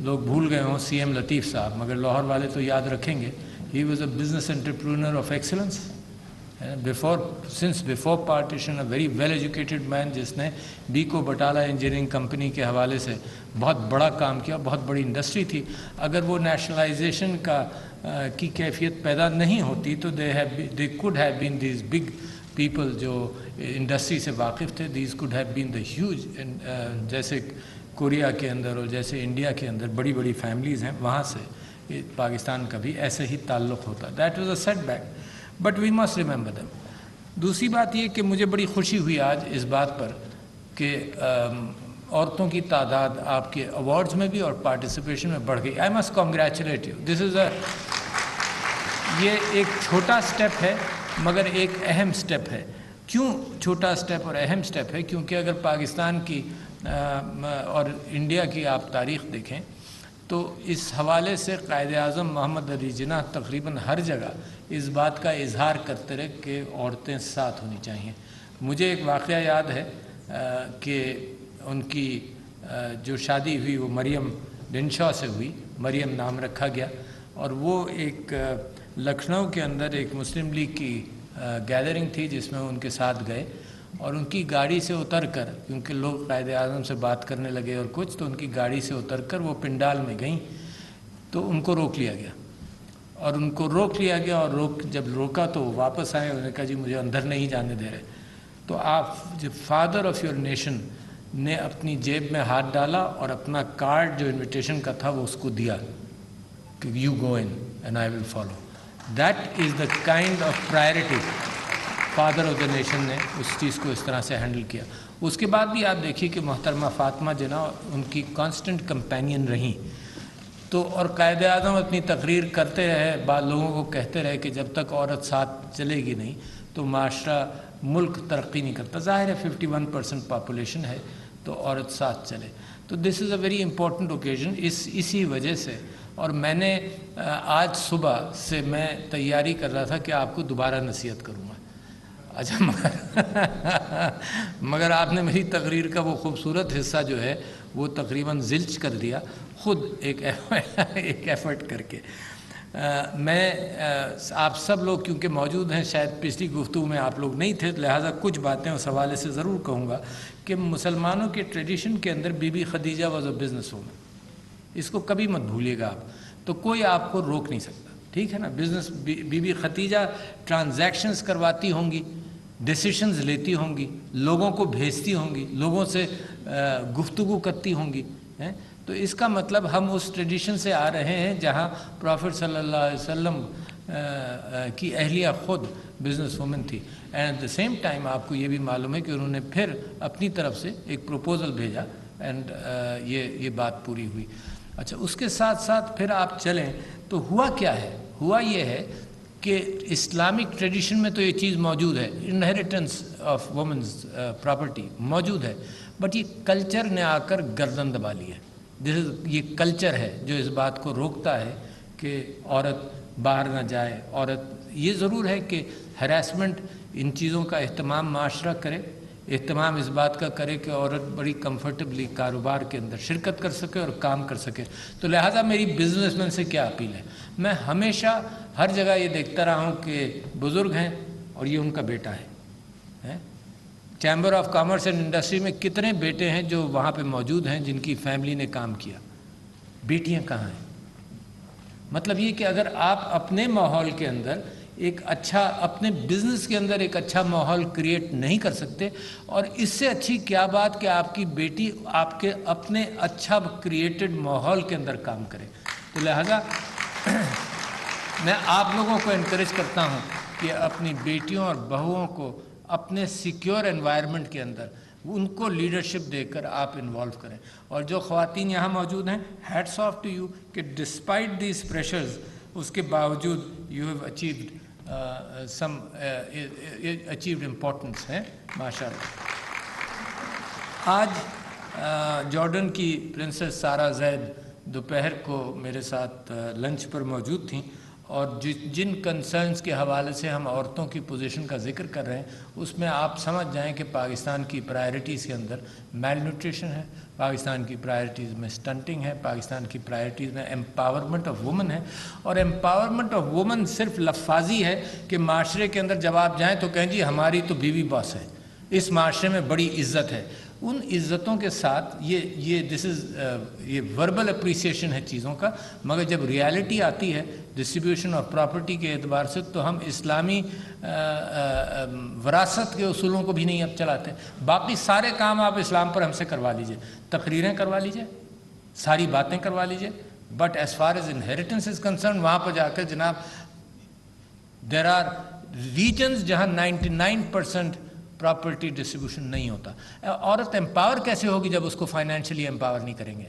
لوگ بھول گئے ہوں سی ایم لطیف صاحب، مگر لاہور والے تو یاد رکھیں گے. He was a business entrepreneur of excellence. since before partition, a very well educated man جس نے بیکو بٹالہ انجینئرنگ کمپنی کے حوالے سے بہت بڑا کام کیا، بہت بڑی انڈسٹری تھی. اگر وہ نیشنلائزیشن کی کیفیت پیدا نہیں ہوتی تو they could have been these big people جو انڈسٹری سے واقف تھے. these could have been the huge جیسے کوریا کے اندر اور جیسے انڈیا کے اندر بڑی بڑی فیملیز ہیں، وہاں سے پاکستان کا بھی ایسے ہی تعلق ہوتا. That was a setback. But we must remember them. دوسری بات یہ کہ مجھے بڑی خوشی ہوئی آج اس بات پر کہ عورتوں کی تعداد آپ کے ایوارڈز میں بھی اور پارٹیسپیشن میں بڑھ گئی. I must congratulate you. This is یہ ایک چھوٹا سٹیپ ہے مگر ایک اہم سٹیپ ہے. کیوں چھوٹا سٹیپ اور اہم سٹیپ ہے؟ کیونکہ اگر پاکستان کی اور انڈیا کی آپ تاریخ دیکھیں تو اس حوالے سے قائد اعظم محمد علی جناح تقریباً ہر جگہ اس بات کا اظہار کرتے رہے کہ عورتیں ساتھ ہونی چاہیے. مجھے ایک واقعہ یاد ہے کہ ان کی جو شادی ہوئی وہ مریم ڈنشا سے ہوئی. مریم نام رکھا گیا اور وہ ایک لکھنؤ کے اندر ایک مسلم لیگ کی گیدرنگ تھی جس میں ان کے ساتھ گئے اور ان کی گاڑی سے اتر کر، کیونکہ لوگ قائد اعظم سے بات کرنے لگے اور کچھ، تو ان کی گاڑی سے اتر کر وہ پنڈال میں گئیں تو ان کو روک لیا گیا. اور ان کو روک لیا گیا اور جب روکا تو واپس آئے. انہوں نے کہا جی مجھے اندر نہیں جانے دے رہے. تو آپ جو فادر آف یور نیشن نے اپنی جیب میں ہاتھ ڈالا اور اپنا کارڈ جو انویٹیشن کا تھا وہ اس کو دیا کہ you go in and I will follow. That is the kind of priority. Father of the nation نے اس چیز کو اس طرح سے ہینڈل کیا. اس کے بعد بھی آپ دیکھیے کہ محترمہ فاطمہ جناح ان کی کانسٹنٹ کمپینین رہیں. تو اور قائد اعظم اپنی تقریر کرتے رہے، بعض لوگوں کو کہتے رہے کہ جب تک عورت ساتھ چلے گی نہیں تو معاشرہ ملک ترقی نہیں کرتا. ظاہر ہے 51% پاپولیشن ہے تو عورت ساتھ چلے. تو دس از اے ویری امپورٹنٹ اوکیزن. اسی وجہ سے اور میں نے آج صبح سے میں تیاری کر رہا تھا کہ آپ کو دوبارہ نصیحت کروں گا. اچھا مگر آپ نے میری تقریر کا وہ خوبصورت حصہ جو ہے وہ تقریباً زلچ کر دیا خود ایک ایفرٹ کر کے. میں آپ سب لوگ کیونکہ موجود ہیں، شاید پچھلی گفتگو میں آپ لوگ نہیں تھے، لہٰذا کچھ باتیں اس حوالے سے ضرور کہوں گا کہ مسلمانوں کے ٹریڈیشن کے اندر Bibi Khadija was a business woman. اس کو کبھی مت بھولیے گا آپ. تو کوئی آپ کو روک نہیں سکتا، ٹھیک ہے نا. Business Bibi Khadija transactions کرواتی ہوں گی، ڈیسیشنز لیتی ہوں گی، لوگوں کو بھیجتی ہوں گی، لوگوں سے گفتگو کرتی ہوں گی. تو اس کا مطلب ہم اس ٹریڈیشن سے آ رہے ہیں جہاں پروفٹ صلی اللہ علیہ وسلم کی اہلیہ خود بزنس وومن تھی. And at the same time آپ کو یہ بھی معلوم ہے کہ انہوں نے پھر اپنی طرف سے ایک پروپوزل بھیجا اینڈ یہ بات پوری ہوئی. اچھا اس کے ساتھ ساتھ پھر آپ چلیں تو ہوا کیا ہے؟ ہوا یہ ہے کہ اسلامک ٹریڈیشن میں تو یہ چیز موجود ہے، انہیریٹنس آف وومنز پراپرٹی موجود ہے، بٹ یہ کلچر نے آ کر گردن دبا لی ہے. یہ کلچر ہے جو اس بات کو روکتا ہے کہ عورت باہر نہ جائے. عورت یہ ضرور ہے کہ ہراسمنٹ ان چیزوں کا اہتمام معاشرہ کرے، اہتمام اس بات کا کرے کہ عورت بڑی کمفرٹیبلی کاروبار کے اندر شرکت کر سکے اور کام کر سکے. تو لہٰذا میری بزنس مین سے کیا اپیل ہے؟ میں ہمیشہ ہر جگہ یہ دیکھتا رہا ہوں کہ بزرگ ہیں اور یہ ان کا بیٹا ہے. Chamber of commerce and industry میں کتنے بیٹے ہیں جو وہاں پہ موجود ہیں جن کی فیملی نے کام کیا، بیٹیاں کہاں ہیں؟ مطلب یہ کہ اگر آپ اپنے ماحول کے اندر ایک اچھا، اپنے بزنس کے اندر ایک اچھا ماحول کریٹ نہیں کر سکتے، اور اس سے اچھی کیا بات کہ آپ کی بیٹی آپ کے اپنے اچھا کریٹڈ ماحول کے اندر کام کرے. تو لہذا میں آپ لوگوں کو انکریج کرتا ہوں کہ اپنی بیٹیوں اور بہوؤں کو اپنے سیکیور انوائرمنٹ کے اندر ان کو لیڈرشپ دے کر آپ انوالو کریں. اور جو خواتین یہاں موجود ہیں، ہیٹس آف ٹو یو کہ ڈسپائٹ دیز پریشرز اس کے باوجود you have achieved achieved importance ہے ماشاء اللہ. آج جارڈن کی پرنسس سارہ زید دوپہر کو میرے ساتھ لنچ پر موجود تھیں اور جن کنسرنز کے حوالے سے ہم عورتوں کی پوزیشن کا ذکر کر رہے ہیں اس میں آپ سمجھ جائیں کہ پاکستان کی پرائرٹیز کے اندر میل نیوٹریشن ہے، پاکستان کی پرائرٹیز میں سٹنٹنگ ہے، پاکستان کی پرائرٹیز میں امپاورمنٹ آف وومن ہے. اور امپاورمنٹ آف وومن صرف لفاظی ہے کہ معاشرے کے اندر جب آپ جائیں تو کہیں جی ہماری تو بیوی باس ہے، اس معاشرے میں بڑی عزت ہے. ان عزتوں کے ساتھ یہ وربل اپریسیشن ہے چیزوں کا، مگر جب ریالٹی آتی ہے ڈسٹریبیوشن آف پراپرٹی کے اعتبار سے تو ہم اسلامی وراثت کے اصولوں کو بھی نہیں اب چلاتے. باقی سارے کام آپ اسلام پر ہم سے کروا لیجئے، تقریریں کروا لیجئے، ساری باتیں کروا لیجئے، but as far as inheritance is concern وہاں پر جا کر جناب دیر آر ریجنز جہاں 99% پراپرٹی ڈسٹریبیوشن نہیں ہوتا. عورت امپاور کیسے ہوگی جب اس کو فائنینشلی امپاور نہیں کریں گے؟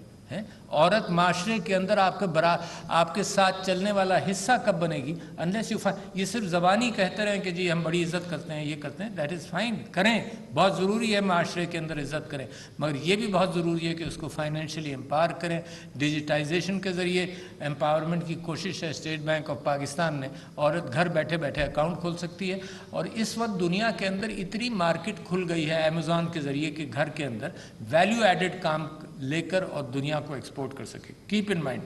عورت معاشرے کے اندر آپ کے ساتھ چلنے والا حصہ کب بنے گی؟ انلیس یو یہ صرف زبانی کہتے رہیں کہ جی ہم بڑی عزت کرتے ہیں، یہ کرتے ہیں، دیٹ از فائن، کریں، بہت ضروری ہے معاشرے کے اندر عزت کریں، مگر یہ بھی بہت ضروری ہے کہ اس کو فائنینشلی امپاور کریں. ڈیجیٹائزیشن کے ذریعے امپاورمنٹ کی کوشش ہے. اسٹیٹ بینک آف پاکستان نے عورت گھر بیٹھے بیٹھے اکاؤنٹ کھول سکتی ہے، اور اس وقت دنیا کے اندر اتنی مارکیٹ کھل گئی ہے امیزون کے ذریعے کہ گھر کے اندر ویلیو ایڈڈ کام لے کر اور دنیا کو ایکسپورٹ کر سکے. Keep in mind